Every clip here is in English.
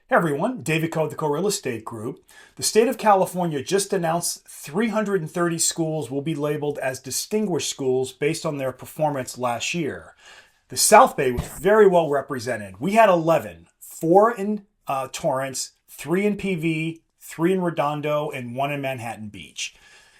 Hey everyone, David Coe of the Real Estate Group. The state of California just announced 330 schools will be labeled as distinguished schools based on their performance last year. The South Bay was very well represented. We had 11, 4 in Torrance, 3 in PV, 3 in Redondo, and 1 in Manhattan Beach.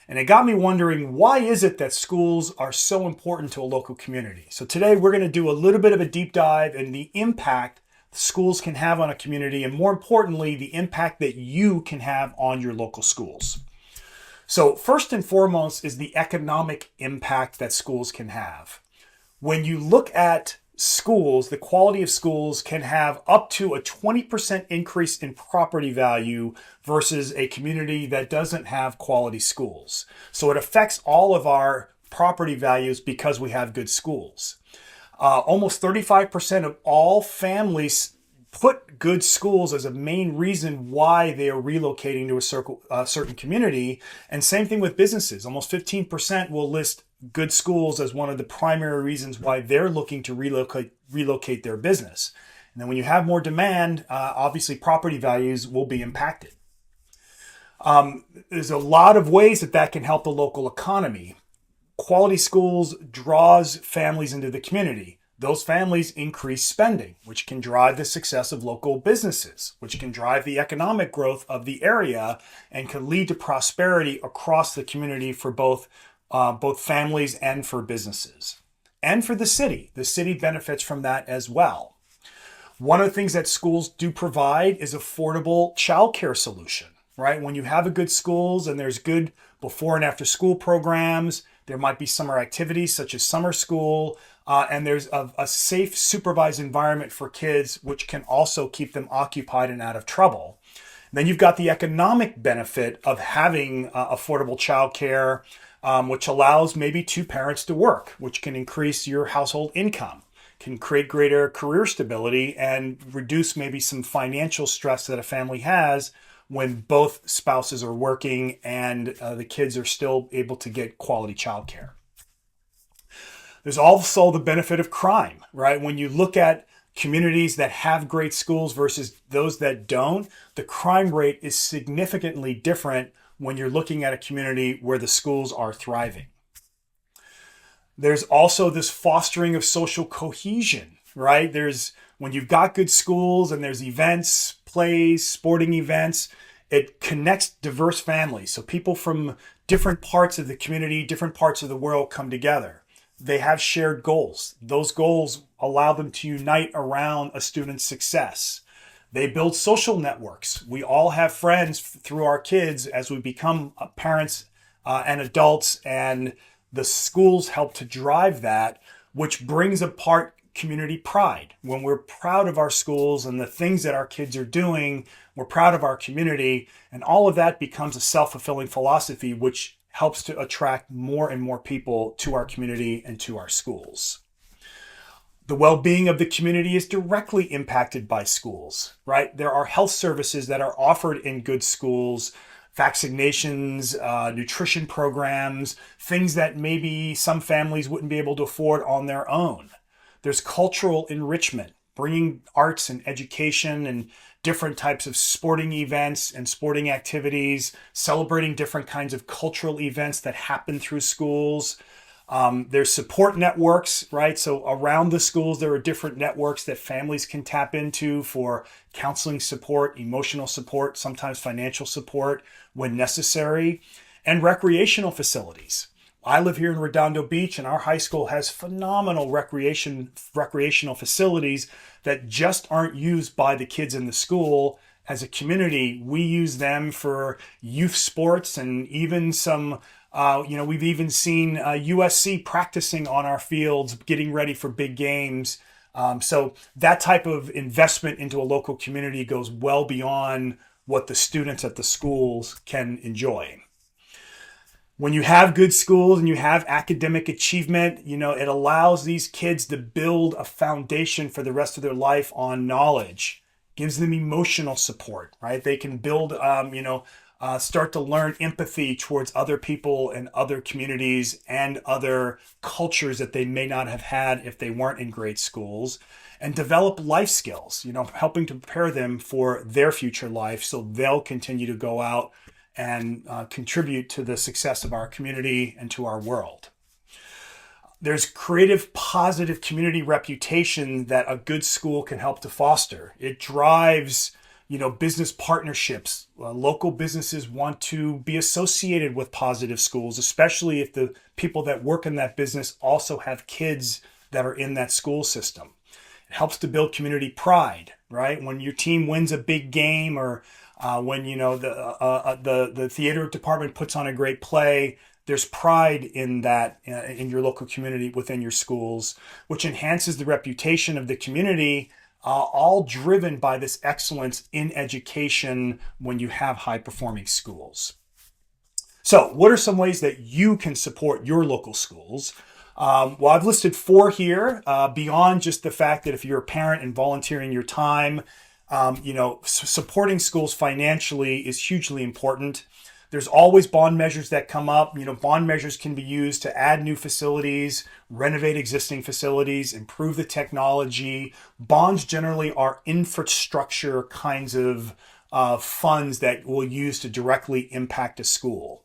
And it got me wondering, why is it that schools are so important to a local community? So today we're going to do a little bit of a deep dive in the impact schools can have on a community, and more importantly, the impact that you can have on your local schools. So first and foremost is the economic impact that schools can have. When you look at schools, the quality of schools can have up to a 20% increase in property value versus a community that doesn't have quality schools. So it affects all of our property values because we have good schools. Almost 35% of all families put good schools as a main reason why they are relocating to a certain community. And same thing with businesses. Almost 15% will list good schools as one of the primary reasons why they're looking to relocate their business. And then when you have more demand, obviously property values will be impacted. There's a lot of ways that can help the local economy. Quality schools draws families into the community. Those families increase spending, which can drive the success of local businesses, which can drive the economic growth of the area and can lead to prosperity across the community for both families and for businesses. And for the city. The city benefits from that as well. One of the things that schools do provide is affordable childcare solution, right? When you have a good schools and there's good before and after school programs, there might be summer activities such as summer school, and there's a safe, supervised environment for kids, which can also keep them occupied and out of trouble. And then you've got the economic benefit of having affordable childcare, which allows maybe 2 parents to work, which can increase your household income, can create greater career stability, and reduce maybe some financial stress that a family has when both spouses are working and the kids are still able to get quality childcare. There's also the benefit of crime, right? When you look at communities that have great schools versus those that don't, the crime rate is significantly different when you're looking at a community where the schools are thriving. There's also this fostering of social cohesion, right? When you've got good schools and there's events, plays, sporting events, it connects diverse families. So people from different parts of the community, different parts of the world come together. They have shared goals. Those goals allow them to unite around a student's success. They build social networks. We all have friends through our kids as we become parents and adults, and the schools help to drive that, which brings apart community pride. When we're proud of our schools and the things that our kids are doing, we're proud of our community, and all of that becomes a self-fulfilling philosophy, which helps to attract more and more people to our community and to our schools. The well-being of the community is directly impacted by schools, right? There are health services that are offered in good schools, vaccinations, nutrition programs, things that maybe some families wouldn't be able to afford on their own. There's cultural enrichment, bringing arts and education and different types of sporting events and sporting activities, celebrating different kinds of cultural events that happen through schools. There's support networks, right? So around the schools, there are different networks that families can tap into for counseling support, emotional support, sometimes financial support when necessary, and recreational facilities. I live here in Redondo Beach, and our high school has phenomenal recreational facilities that just aren't used by the kids in the school. As a community, we use them for youth sports and even some, we've even seen USC practicing on our fields, getting ready for big games. So that type of investment into a local community goes well beyond what the students at the schools can enjoy. When you have good schools and you have academic achievement, it allows these kids to build a foundation for the rest of their life on knowledge, gives them emotional support, right? They can build, start to learn empathy towards other people and other communities and other cultures that they may not have had if they weren't in great schools. and develop life skills, helping to prepare them for their future life so they'll continue to go out and contribute to the success of our community and to our world. There's creative, positive community reputation that a good school can help to foster. It drives, business partnerships. Local businesses want to be associated with positive schools, especially if the people that work in that business also have kids that are in that school system. It helps to build community pride, right? When your team wins a big game, or when the theater department puts on a great play, there's pride in that in your local community within your schools, which enhances the reputation of the community, all driven by this excellence in education when you have high-performing schools. So what are some ways that you can support your local schools? Well, I've listed 4 here, beyond just the fact that if you're a parent and volunteering your time, supporting schools financially is hugely important. There's always bond measures that come up. Bond measures can be used to add new facilities, renovate existing facilities, improve the technology. Bonds generally are infrastructure kinds of funds that we'll use to directly impact a school.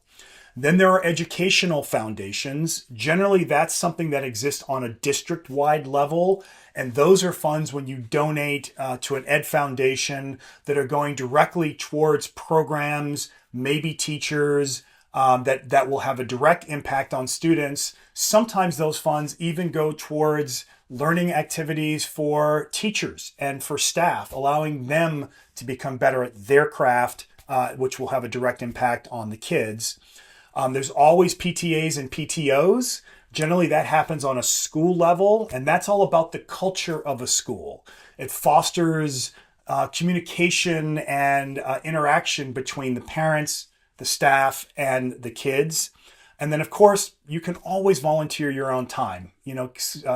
Then there are educational foundations. Generally, that's something that exists on a district-wide level. And those are funds when you donate to an ed foundation that are going directly towards programs, maybe teachers, that will have a direct impact on students. Sometimes those funds even go towards learning activities for teachers and for staff, allowing them to become better at their craft, which will have a direct impact on the kids. There's always PTAs and PTOs. Generally, that happens on a school level, and that's all about the culture of a school. It fosters communication and interaction between the parents, the staff, and the kids. And then, of course, you can always volunteer your own time.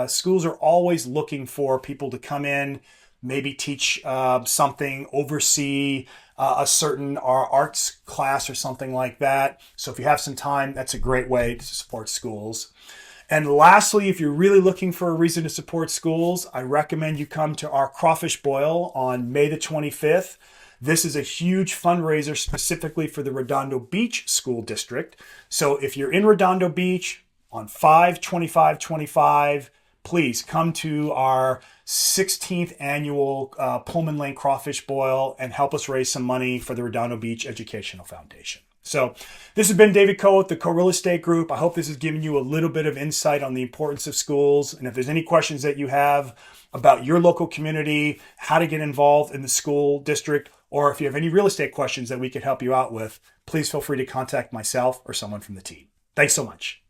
Schools are always looking for people to come in, maybe teach something, oversee a certain arts class or something like that. So if you have some time, that's a great way to support schools. And lastly, if you're really looking for a reason to support schools, I recommend you come to our crawfish boil on May the 25th. This is a huge fundraiser specifically for the Redondo Beach School District. So if you're in Redondo Beach on 5/25/25, please come to our 16th annual Pullman Lane Crawfish Boil and help us raise some money for the Redondo Beach Educational Foundation. So this has been David Coe with the Coe Real Estate Group. I hope this has given you a little bit of insight on the importance of schools. And if there's any questions that you have about your local community, how to get involved in the school district, or if you have any real estate questions that we could help you out with, please feel free to contact myself or someone from the team. Thanks so much.